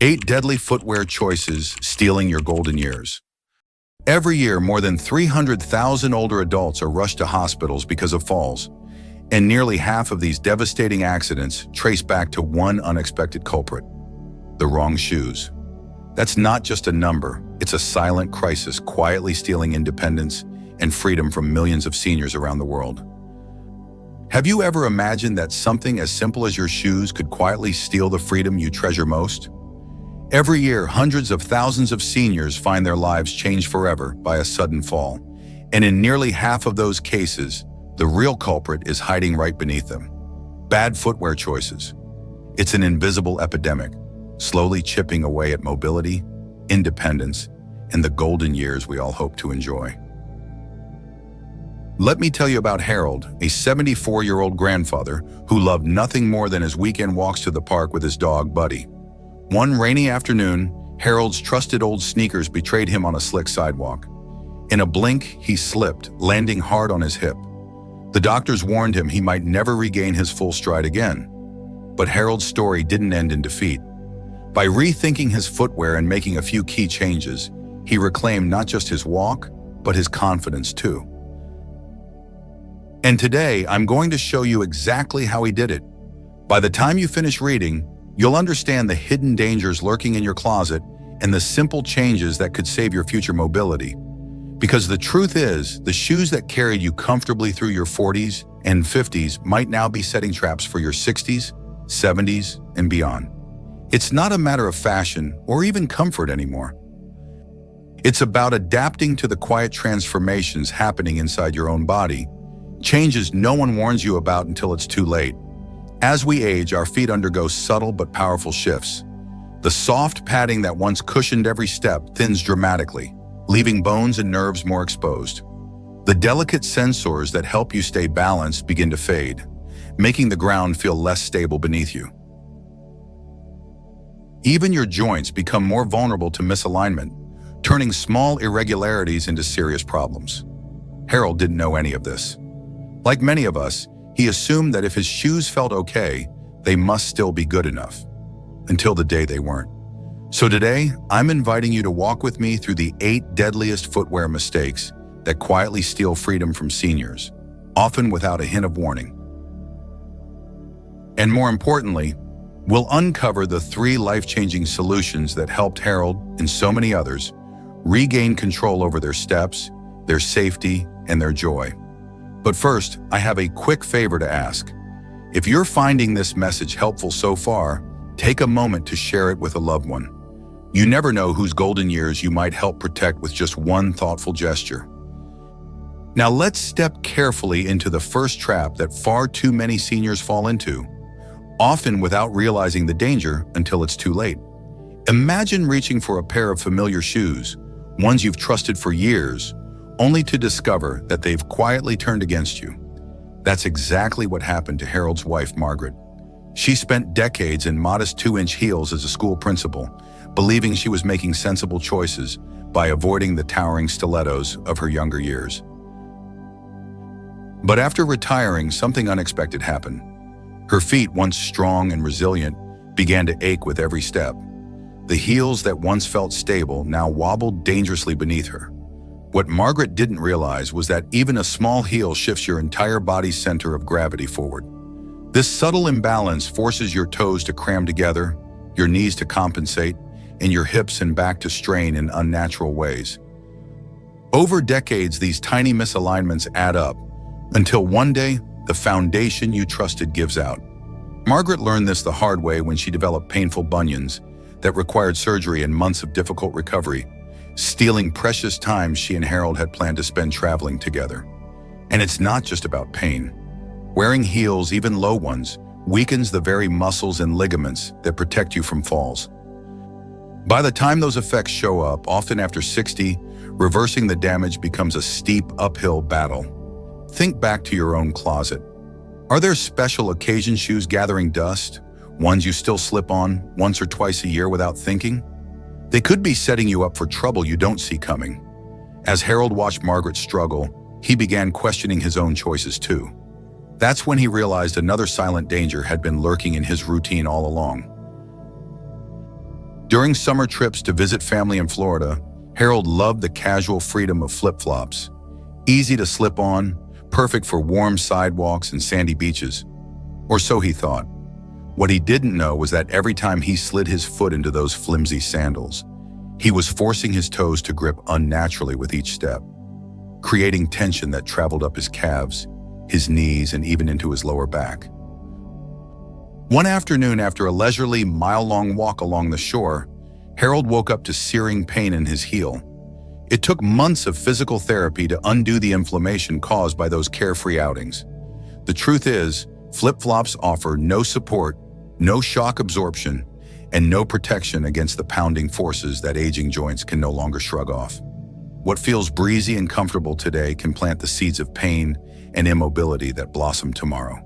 8 deadly footwear choices stealing your golden years. Every year, more than 300,000 older adults are rushed to hospitals because of falls, and nearly half of these devastating accidents trace back to one unexpected culprit: the wrong shoes. That's not just a number, it's a silent crisis quietly stealing independence and freedom from millions of seniors around the world. Have you ever imagined that something as simple as your shoes could quietly steal the freedom you treasure most? Every year, hundreds of thousands of seniors find their lives changed forever by a sudden fall. And in nearly half of those cases, the real culprit is hiding right beneath them. Bad footwear choices. It's an invisible epidemic, slowly chipping away at mobility, independence, and the golden years we all hope to enjoy. Let me tell you about Harold, a 74-year-old grandfather who loved nothing more than his weekend walks to the park with his dog, Buddy. One rainy afternoon, Harold's trusted old sneakers betrayed him on a slick sidewalk. In a blink, he slipped, landing hard on his hip. The doctors warned him he might never regain his full stride again. But Harold's story didn't end in defeat. By rethinking his footwear and making a few key changes, he reclaimed not just his walk, but his confidence too. And today, I'm going to show you exactly how he did it. By the time you finish reading, you'll understand the hidden dangers lurking in your closet and the simple changes that could save your future mobility. Because the truth is, the shoes that carried you comfortably through your 40s and 50s might now be setting traps for your 60s, 70s, and beyond. It's not a matter of fashion or even comfort anymore. It's about adapting to the quiet transformations happening inside your own body, changes no one warns you about until it's too late. As we age, our feet undergo subtle but powerful shifts. The soft padding that once cushioned every step thins dramatically, leaving bones and nerves more exposed. The delicate sensors that help you stay balanced begin to fade, making the ground feel less stable beneath you. Even your joints become more vulnerable to misalignment, turning small irregularities into serious problems. Harold didn't know any of this. Like many of us, he assumed that if his shoes felt okay, they must still be good enough, until the day they weren't. So today, I'm inviting you to walk with me through the 8 deadliest footwear mistakes that quietly steal freedom from seniors, often without a hint of warning. And more importantly, we'll uncover the 3 life-changing solutions that helped Harold, and so many others, regain control over their steps, their safety, and their joy. But first, I have a quick favor to ask. If you're finding this message helpful so far, take a moment to share it with a loved one. You never know whose golden years you might help protect with just one thoughtful gesture. Now let's step carefully into the first trap that far too many seniors fall into, often without realizing the danger until it's too late. Imagine reaching for a pair of familiar shoes, ones you've trusted for years, only to discover that they've quietly turned against you. That's exactly what happened to Harold's wife, Margaret. She spent decades in modest 2-inch heels as a school principal, believing she was making sensible choices by avoiding the towering stilettos of her younger years. But after retiring, something unexpected happened. Her feet, once strong and resilient, began to ache with every step. The heels that once felt stable now wobbled dangerously beneath her. What Margaret didn't realize was that even a small heel shifts your entire body's center of gravity forward. This subtle imbalance forces your toes to cram together, your knees to compensate, and your hips and back to strain in unnatural ways. Over decades, these tiny misalignments add up, until one day, the foundation you trusted gives out. Margaret learned this the hard way when she developed painful bunions that required surgery and months of difficult recovery, stealing precious time she and Harold had planned to spend traveling together. And it's not just about pain. Wearing heels, even low ones, weakens the very muscles and ligaments that protect you from falls. By the time those effects show up, often after 60, reversing the damage becomes a steep uphill battle. Think back to your own closet. Are there special occasion shoes gathering dust, ones you still slip on once or twice a year without thinking? They could be setting you up for trouble you don't see coming. As Harold watched Margaret struggle, he began questioning his own choices too. That's when he realized another silent danger had been lurking in his routine all along. During summer trips to visit family in Florida, Harold loved the casual freedom of flip-flops. Easy to slip on, perfect for warm sidewalks and sandy beaches. Or so he thought. What he didn't know was that every time he slid his foot into those flimsy sandals, he was forcing his toes to grip unnaturally with each step, creating tension that traveled up his calves, his knees, and even into his lower back. One afternoon, after a leisurely mile-long walk along the shore, Harold woke up to searing pain in his heel. It took months of physical therapy to undo the inflammation caused by those carefree outings. The truth is, flip-flops offer no support, no shock absorption, and no protection against the pounding forces that aging joints can no longer shrug off. What feels breezy and comfortable today can plant the seeds of pain and immobility that blossom tomorrow.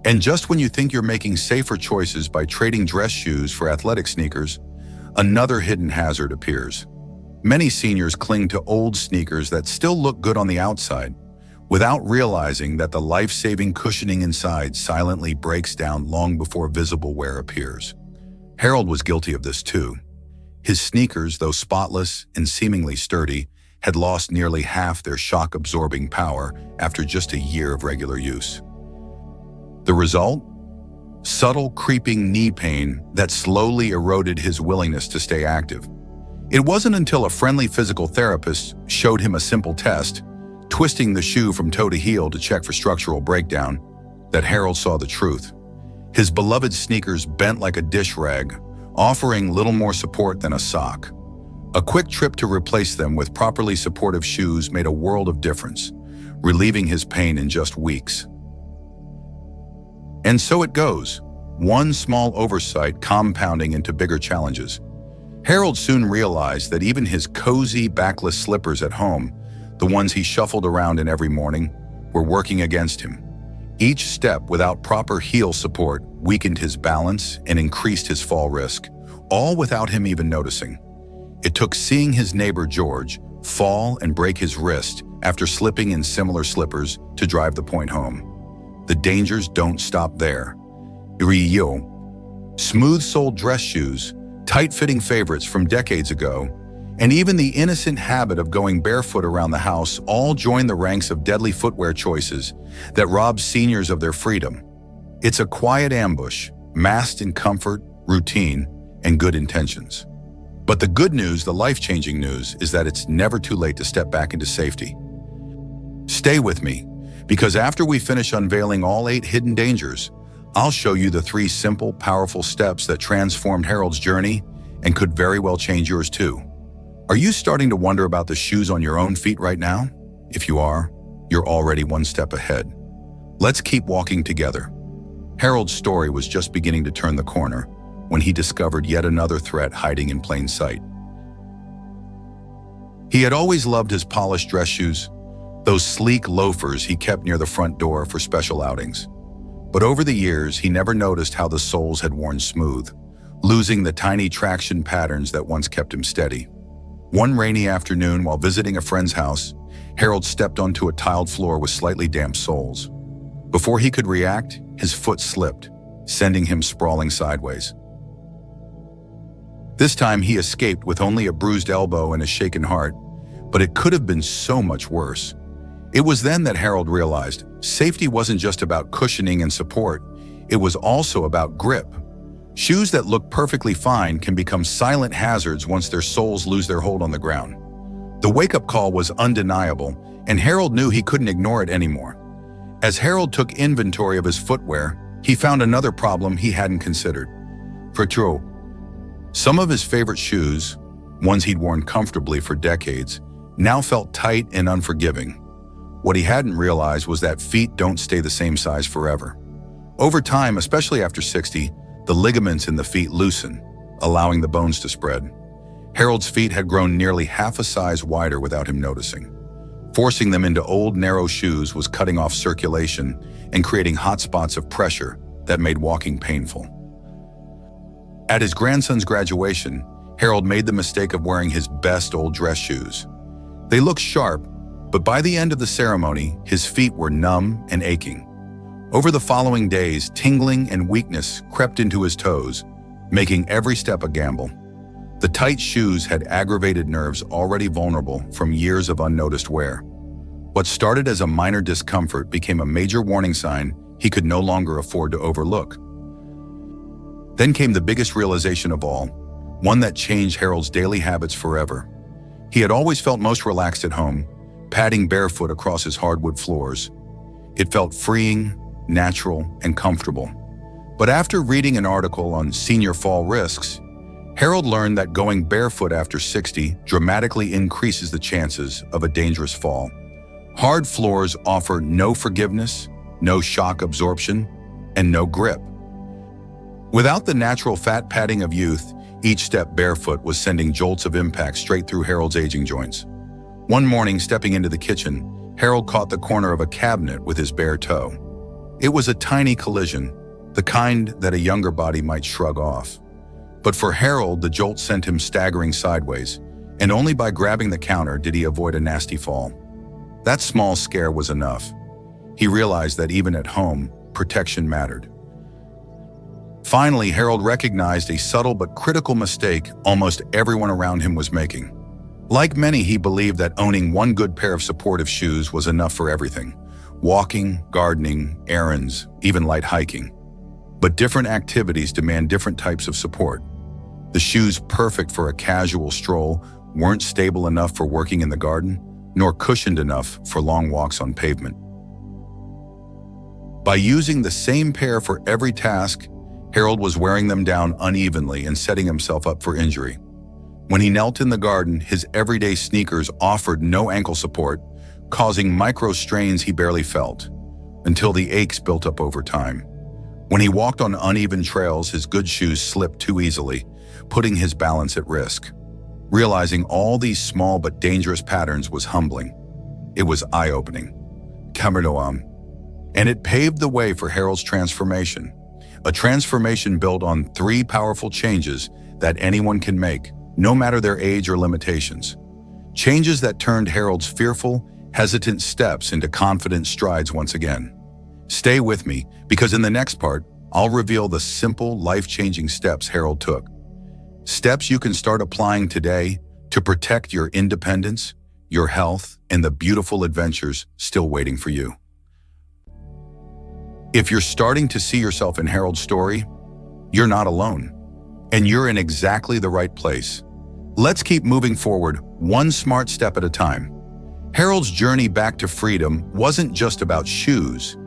And just when you think you're making safer choices by trading dress shoes for athletic sneakers, another hidden hazard appears. Many seniors cling to old sneakers that still look good on the outside, without realizing that the life-saving cushioning inside silently breaks down long before visible wear appears. Harold was guilty of this too. His sneakers, though spotless and seemingly sturdy, had lost nearly half their shock-absorbing power after just a year of regular use. The result? Subtle, creeping knee pain that slowly eroded his willingness to stay active. It wasn't until a friendly physical therapist showed him a simple test, twisting the shoe from toe to heel to check for structural breakdown, that Harold saw the truth. His beloved sneakers bent like a dish rag, offering little more support than a sock. A quick trip to replace them with properly supportive shoes made a world of difference, relieving his pain in just weeks. And so it goes, one small oversight compounding into bigger challenges. Harold soon realized that even his cozy, backless slippers at home, the ones he shuffled around in every morning, were working against him. Each step without proper heel support weakened his balance and increased his fall risk, all without him even noticing. It took seeing his neighbor George fall and break his wrist after slipping in similar slippers to drive the point home. The dangers don't stop there. Smooth-soled dress shoes, tight-fitting favorites from decades ago, and even the innocent habit of going barefoot around the house all join the ranks of deadly footwear choices that rob seniors of their freedom. It's a quiet ambush, masked in comfort, routine, and good intentions. But the good news, the life-changing news, is that it's never too late to step back into safety. Stay with me, because after we finish unveiling all 8 hidden dangers, I'll show you the 3 simple, powerful steps that transformed Harold's journey and could very well change yours too. Are you starting to wonder about the shoes on your own feet right now? If you are, you're already one step ahead. Let's keep walking together. Harold's story was just beginning to turn the corner when he discovered yet another threat hiding in plain sight. He had always loved his polished dress shoes, those sleek loafers he kept near the front door for special outings. But over the years, he never noticed how the soles had worn smooth, losing the tiny traction patterns that once kept him steady. One rainy afternoon, while visiting a friend's house, Harold stepped onto a tiled floor with slightly damp soles. Before he could react, his foot slipped, sending him sprawling sideways. This time, he escaped with only a bruised elbow and a shaken heart, but it could have been so much worse. It was then that Harold realized safety wasn't just about cushioning and support, it was also about grip. Shoes that look perfectly fine can become silent hazards once their soles lose their hold on the ground. The wake-up call was undeniable, and Harold knew he couldn't ignore it anymore. As Harold took inventory of his footwear, he found another problem he hadn't considered. For true, some of his favorite shoes, ones he'd worn comfortably for decades, now felt tight and unforgiving. What he hadn't realized was that feet don't stay the same size forever. Over time, especially after 60, the ligaments in the feet loosen, allowing the bones to spread. Harold's feet had grown nearly half a size wider without him noticing. Forcing them into old, narrow shoes was cutting off circulation and creating hot spots of pressure that made walking painful. At his grandson's graduation, Harold made the mistake of wearing his best old dress shoes. They looked sharp, but by the end of the ceremony, his feet were numb and aching. Over the following days, tingling and weakness crept into his toes, making every step a gamble. The tight shoes had aggravated nerves already vulnerable from years of unnoticed wear. What started as a minor discomfort became a major warning sign he could no longer afford to overlook. Then came the biggest realization of all, one that changed Harold's daily habits forever. He had always felt most relaxed at home, padding barefoot across his hardwood floors. It felt freeing, natural, and comfortable. But after reading an article on senior fall risks, Harold learned that going barefoot after 60 dramatically increases the chances of a dangerous fall. Hard floors offer no forgiveness, no shock absorption, and no grip. Without the natural fat padding of youth, each step barefoot was sending jolts of impact straight through Harold's aging joints. One morning, stepping into the kitchen, Harold caught the corner of a cabinet with his bare toe. It was a tiny collision, the kind that a younger body might shrug off. But for Harold, the jolt sent him staggering sideways, and only by grabbing the counter did he avoid a nasty fall. That small scare was enough. He realized that even at home, protection mattered. Finally, Harold recognized a subtle but critical mistake almost everyone around him was making. Like many, he believed that owning one good pair of supportive shoes was enough for everything: walking, gardening, errands, even light hiking. But different activities demand different types of support. The shoes perfect for a casual stroll weren't stable enough for working in the garden, nor cushioned enough for long walks on pavement. By using the same pair for every task, Harold was wearing them down unevenly and setting himself up for injury. When he knelt in the garden, his everyday sneakers offered no ankle support, causing micro strains he barely felt, until the aches built up over time. When he walked on uneven trails, his good shoes slipped too easily, putting his balance at risk. Realizing all these small but dangerous patterns was humbling. It was eye-opening. And it paved the way for Harold's transformation. A transformation built on 3 powerful changes that anyone can make, no matter their age or limitations. Changes that turned Harold's fearful, hesitant steps into confident strides once again. Stay with me, because in the next part, I'll reveal the simple, life-changing steps Harold took. Steps you can start applying today to protect your independence, your health, and the beautiful adventures still waiting for you. If you're starting to see yourself in Harold's story, you're not alone, and you're in exactly the right place. Let's keep moving forward, one smart step at a time. Harold's journey back to freedom wasn't just about shoes.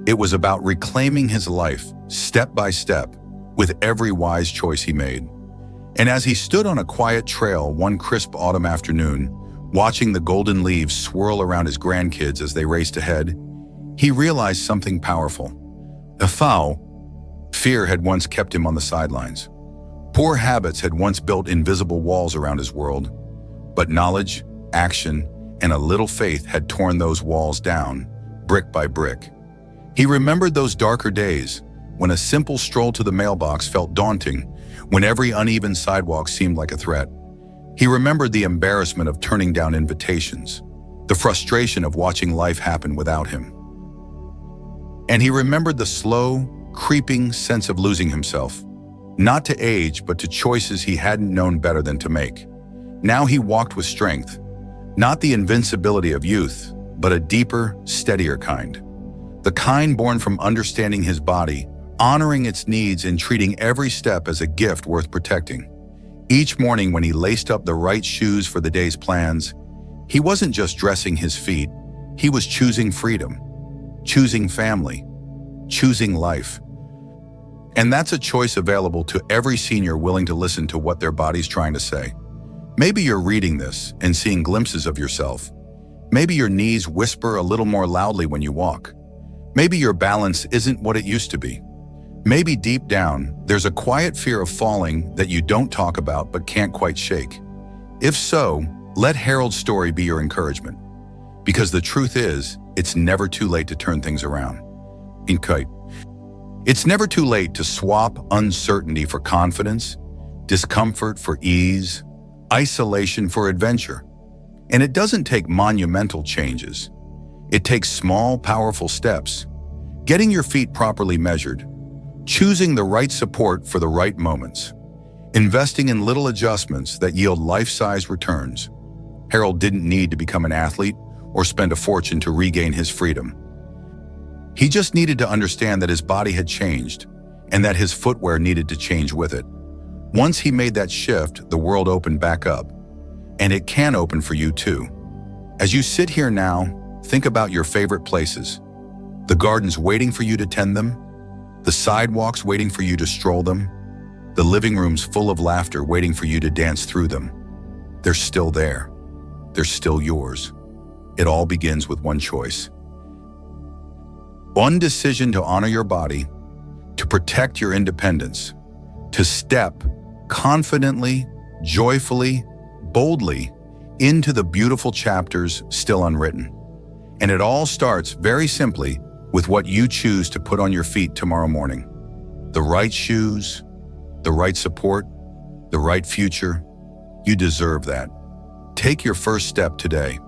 It was about reclaiming his life, step by step, with every wise choice he made. And as he stood on a quiet trail one crisp autumn afternoon, watching the golden leaves swirl around his grandkids as they raced ahead, he realized something powerful. Fear had once kept him on the sidelines. Poor habits had once built invisible walls around his world, but knowledge, action, and a little faith had torn those walls down, brick by brick. He remembered those darker days, when a simple stroll to the mailbox felt daunting, when every uneven sidewalk seemed like a threat. He remembered the embarrassment of turning down invitations, the frustration of watching life happen without him. And he remembered the slow, creeping sense of losing himself, not to age, but to choices he hadn't known better than to make. Now he walked with strength, not the invincibility of youth, but a deeper, steadier kind. The kind born from understanding his body, honoring its needs, and treating every step as a gift worth protecting. Each morning when he laced up the right shoes for the day's plans, he wasn't just dressing his feet, he was choosing freedom, choosing family, choosing life. And that's a choice available to every senior willing to listen to what their body's trying to say. Maybe you're reading this and seeing glimpses of yourself. Maybe your knees whisper a little more loudly when you walk. Maybe your balance isn't what it used to be. Maybe deep down, there's a quiet fear of falling that you don't talk about but can't quite shake. If so, let Harold's story be your encouragement. Because the truth is, it's never too late to turn things around. It's never too late to swap uncertainty for confidence, discomfort for ease, isolation for adventure. And it doesn't take monumental changes. It takes small, powerful steps. Getting your feet properly measured, choosing the right support for the right moments, investing in little adjustments that yield life-size returns. Harold didn't need to become an athlete or spend a fortune to regain his freedom. He just needed to understand that his body had changed and that his footwear needed to change with it. Once he made that shift, the world opened back up. And it can open for you too. As you sit here now, think about your favorite places. The gardens waiting for you to tend them, the sidewalks waiting for you to stroll them, the living rooms full of laughter waiting for you to dance through them. They're still there. They're still yours. It all begins with one choice. One decision to honor your body, to protect your independence, to step confidently, joyfully, boldly into the beautiful chapters still unwritten. And it all starts very simply with what you choose to put on your feet tomorrow morning. The right shoes, the right support, the right future. You deserve that. Take your first step today.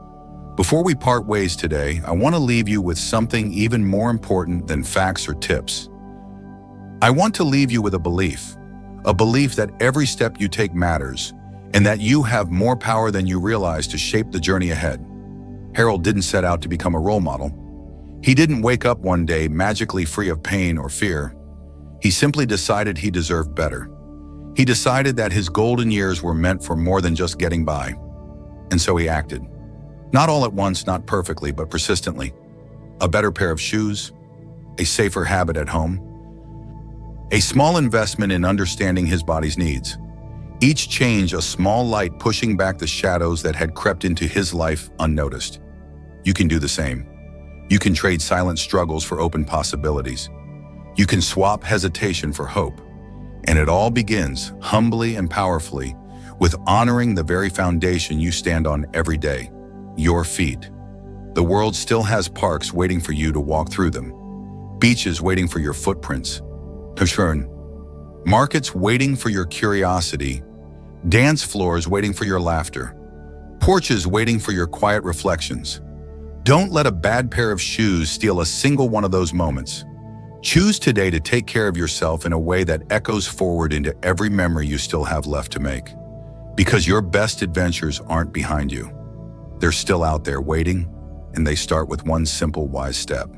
Before we part ways today, I want to leave you with something even more important than facts or tips. I want to leave you with a belief that every step you take matters, and that you have more power than you realize to shape the journey ahead. Harold didn't set out to become a role model. He didn't wake up one day magically free of pain or fear. He simply decided he deserved better. He decided that his golden years were meant for more than just getting by. And so he acted. Not all at once, not perfectly, but persistently. A better pair of shoes, a safer habit at home, a small investment in understanding his body's needs. Each change a small light pushing back the shadows that had crept into his life unnoticed. You can do the same. You can trade silent struggles for open possibilities. You can swap hesitation for hope. And it all begins, humbly and powerfully, with honoring the very foundation you stand on every day, your feet. The world still has parks waiting for you to walk through them, beaches waiting for your footprints, markets waiting for your curiosity, dance floors waiting for your laughter, porches waiting for your quiet reflections. Don't let a bad pair of shoes steal a single one of those moments. Choose today to take care of yourself in a way that echoes forward into every memory you still have left to make. Because your best adventures aren't behind you. They're still out there waiting, and they start with one simple, wise step.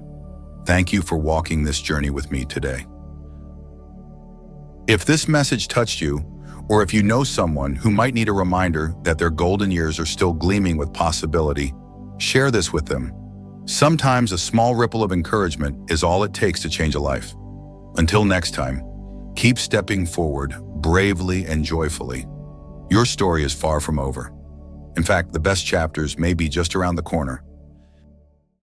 Thank you for walking this journey with me today. If this message touched you, or if you know someone who might need a reminder that their golden years are still gleaming with possibility, share this with them. Sometimes a small ripple of encouragement is all it takes to change a life. Until next time, keep stepping forward bravely and joyfully. Your story is far from over. In fact, the best chapters may be just around the corner.